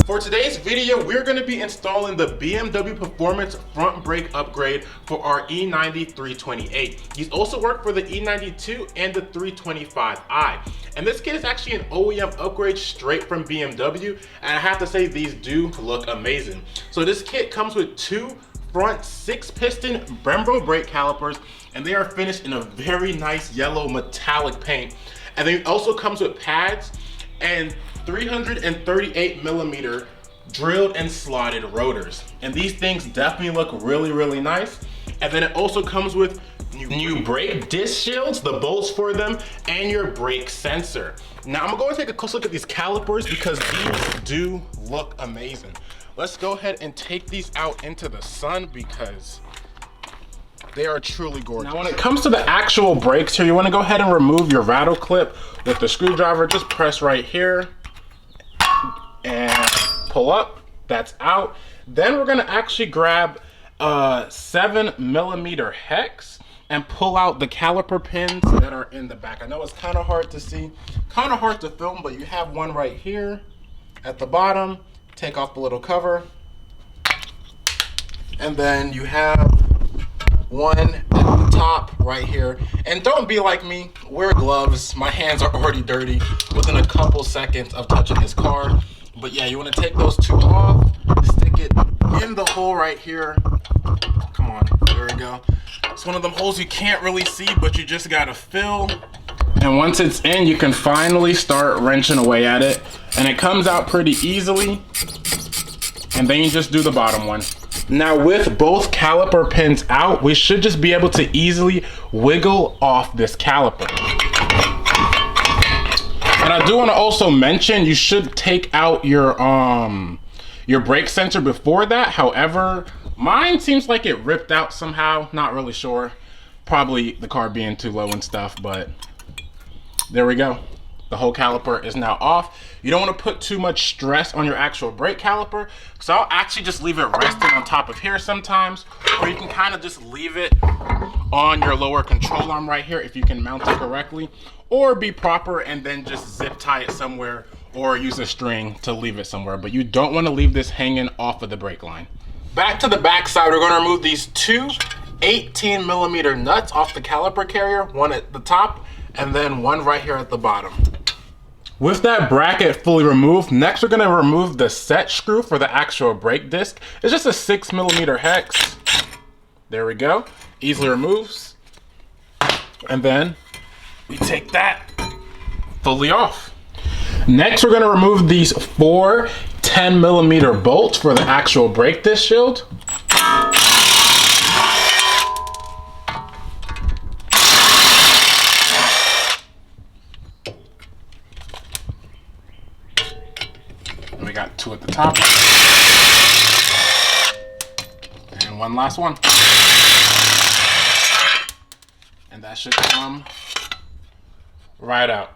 For today's video, we're going to be installing the BMW Performance front brake upgrade for our E90 328. These also work for the E92 and the 325i. And this kit is actually an OEM upgrade straight from BMW, and I have to say these do look amazing. So this kit comes with two front 6-piston Brembo brake calipers, and they are finished in a very nice yellow metallic paint. And then it also comes with pads and 338 millimeter drilled and slotted rotors. And these things definitely look really, really nice. And then it also comes with new brake disc shields, the bolts for them, and your brake sensor. Now I'm gonna go and take a close look at these calipers because these do look amazing. Let's go ahead and take these out into the sun because they are truly gorgeous. Now when it comes to the actual brakes here, you wanna go ahead and remove your rattle clip with the screwdriver. Just press right here and pull up, that's out. Then we're gonna actually grab a 7 millimeter hex and pull out the caliper pins that are in the back. I know it's kind of hard to see, kind of hard to film, but you have one right here at the bottom. Take off the little cover. And then you have one at the top right here. And don't be like me, wear gloves. My hands are already dirty within a couple seconds of touching this car. But yeah, you want to take those two off, stick it in the hole right here. Come on, there we go. It's one of them holes you can't really see, but you just gotta fill. And once it's in, you can finally start wrenching away at it. And it comes out pretty easily. And then you just do the bottom one. Now with both caliper pins out, we should just be able to easily wiggle off this caliper. And I do want to also mention, you should take out your brake sensor before that. However, mine seems like it ripped out somehow. Not really sure. Probably the car being too low and stuff, but there we go. The whole caliper is now off. You don't want to put too much stress on your actual brake caliper, so I'll actually just leave it resting on top of here sometimes, or you can kind of just leave it on your lower control arm right here if you can mount it correctly, or be proper and then just zip tie it somewhere or use a string to leave it somewhere. But you don't want to leave this hanging off of the brake line. Back to the back side, we're going to remove these two 18 millimeter nuts off the caliper carrier, one at the top and then one right here at the bottom. With that bracket fully removed, next we're gonna remove the set screw for the actual brake disc. It's just a 6 millimeter hex. There we go, easily removes. And then we take that fully off. Next, we're gonna remove these 4 10 millimeter bolts for the actual brake disc shield. We got 2 at the top. And one last one. And that should come right out.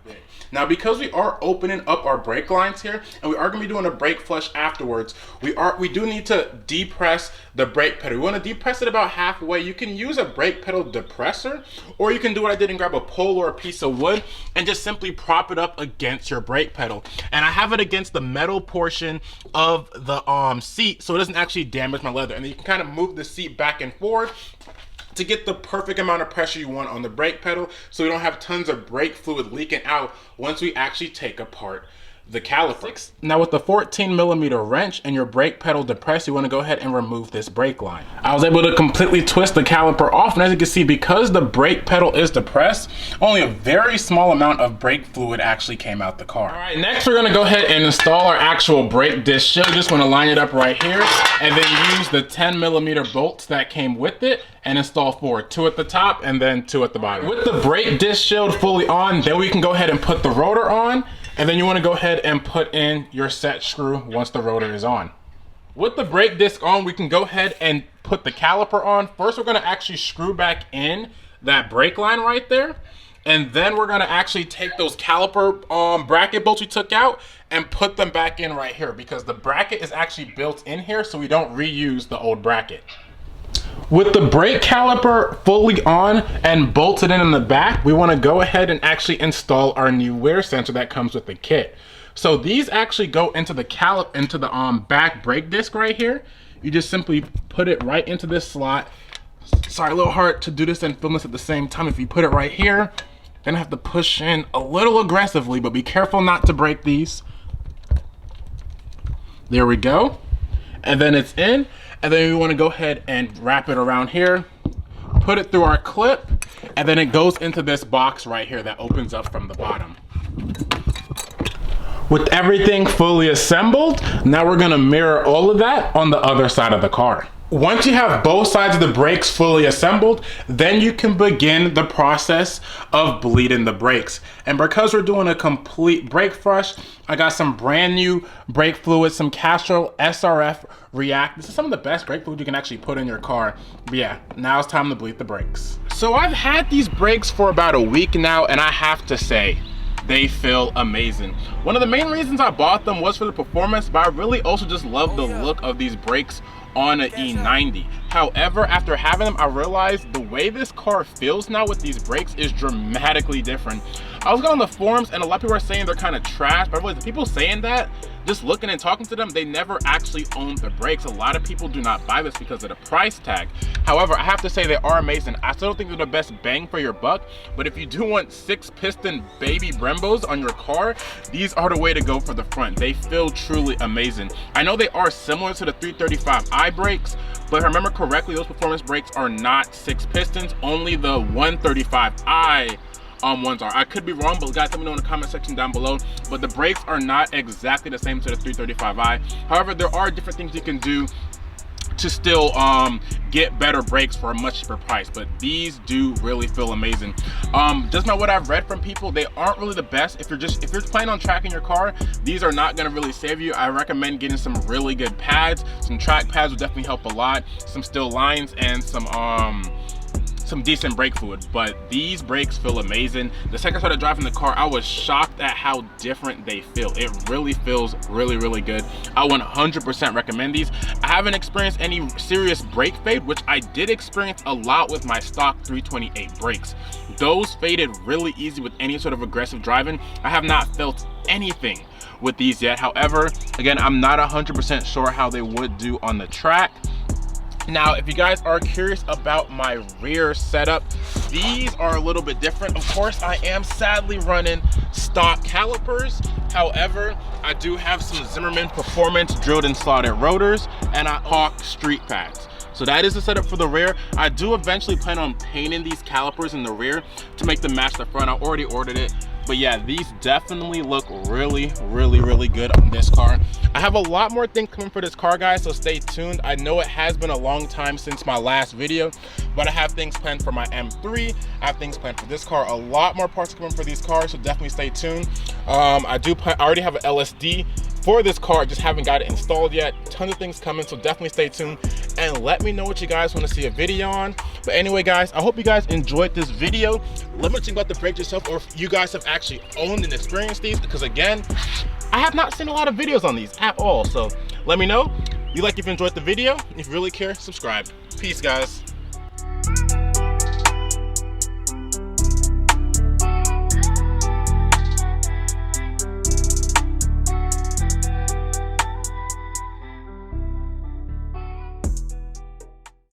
Now, because we are opening up our brake lines here, and we are going to be doing a brake flush afterwards, we do need to depress the brake pedal. We want to depress it about halfway. You can use a brake pedal depressor, or you can do what I did and grab a pole or a piece of wood and just simply prop it up against your brake pedal. And I have it against the metal portion of the seat, so it doesn't actually damage my leather. And then you can kind of move the seat back and forward to get the perfect amount of pressure you want on the brake pedal, so we don't have tons of brake fluid leaking out once we actually take apart the caliper. Now with the 14 millimeter wrench and your brake pedal depressed, you want to go ahead and remove this brake line. I was able to completely twist the caliper off, and as you can see, because the brake pedal is depressed, only a very small amount of brake fluid actually came out the car. All right, next we're going to go ahead and install our actual brake disc shield. Just want to line it up right here and then use the 10 millimeter bolts that came with it and install 4, 2 at the top and then 2 at the bottom. With the brake disc shield fully on, then we can go ahead and put the rotor on. And then you want to go ahead and put in your set screw once the rotor is on. With the brake disc on, we can go ahead and put the caliper on. First, we're going to actually screw back in that brake line right there. And then we're going to actually take those caliper bracket bolts we took out and put them back in right here, because the bracket is actually built in here, so we don't reuse the old bracket. With the brake caliper fully on and bolted in the back, we want to go ahead and actually install our new wear sensor that comes with the kit. So these actually go into the back brake disc right here. You just simply put it right into this slot. Sorry, a little hard to do this and film this at the same time. If you put it right here, then I have to push in a little aggressively, but be careful not to break these. There we go. And then it's in. And then we want to go ahead and wrap it around here, put it through our clip, and then it goes into this box right here that opens up from the bottom. With everything fully assembled, now we're going to mirror all of that on the other side of the car. Once you have both sides of the brakes fully assembled, then you can begin the process of bleeding the brakes. And because we're doing a complete brake flush, I got some brand new brake fluid, some Castrol SRF React. This is some of the best brake fluid you can actually put in your car. But yeah, now it's time to bleed the brakes. So I've had these brakes for about a week now, and I have to say, they feel amazing. One of the main reasons I bought them was for the performance, but I really also just love the look of these brakes on an E90. However, after having them, I realized the way this car feels now with these brakes is dramatically different. I was going on the forums and a lot of people are saying they're kind of trash, but I realized the people saying that, just looking and talking to them, they never actually owned the brakes. A lot of people do not buy this because of the price tag. However, I have to say they are amazing. I still don't think they're the best bang for your buck, but if you do want 6-piston baby Brembos on your car, these are the way to go for the front. They feel truly amazing. I know they are similar to the 335i brakes, but if I remember correctly, those performance brakes are not 6 pistons, only the 135i ones are. I could be wrong, but guys, let me know in the comment section down below. But the brakes are not exactly the same to the 335i. However, there are different things you can do to still get better brakes for a much cheaper price, but these do really feel amazing. Just not what I've read from people, they aren't really the best. If you're planning on tracking your car, these are not going to really save you. I recommend getting some really good pads. Some track pads will definitely help a lot, some steel lines, and some decent brake fluid. But these brakes feel amazing. The second I started driving the car, I was shocked at how different they feel. It really feels really good. I 100% recommend these. I haven't experienced any serious brake fade, which I did experience a lot with my stock 328 brakes. Those faded really easy with any sort of aggressive driving. I have not felt anything with these yet. However, again, I'm not 100% sure how they would do on the track. Now, if you guys are curious about my rear setup, these are a little bit different. Of course, I am sadly running stock calipers. However, I do have some Zimmerman Performance drilled and slotted rotors, and I Hawk street pads. So that is the setup for the rear. I do eventually plan on painting these calipers in the rear to make them match the front. I already ordered it. But yeah, these definitely look really good on this car. I have a lot more things coming for this car, guys, so stay tuned. I know it has been a long time since my last video, but I have things planned for my M3. I have things planned for this car. A lot more parts coming for these cars, so definitely stay tuned. I already have an LSD for this car, just haven't got it installed yet. Tons of things coming, so definitely stay tuned and let me know what you guys want to see a video on. But anyway, guys, I hope you guys enjoyed this video. Let me know about the brakes yourself, or if you guys have actually owned and experienced these, because again, I have not seen a lot of videos on these at all. So let me know. If you enjoyed the video. If you really care, subscribe. Peace, guys.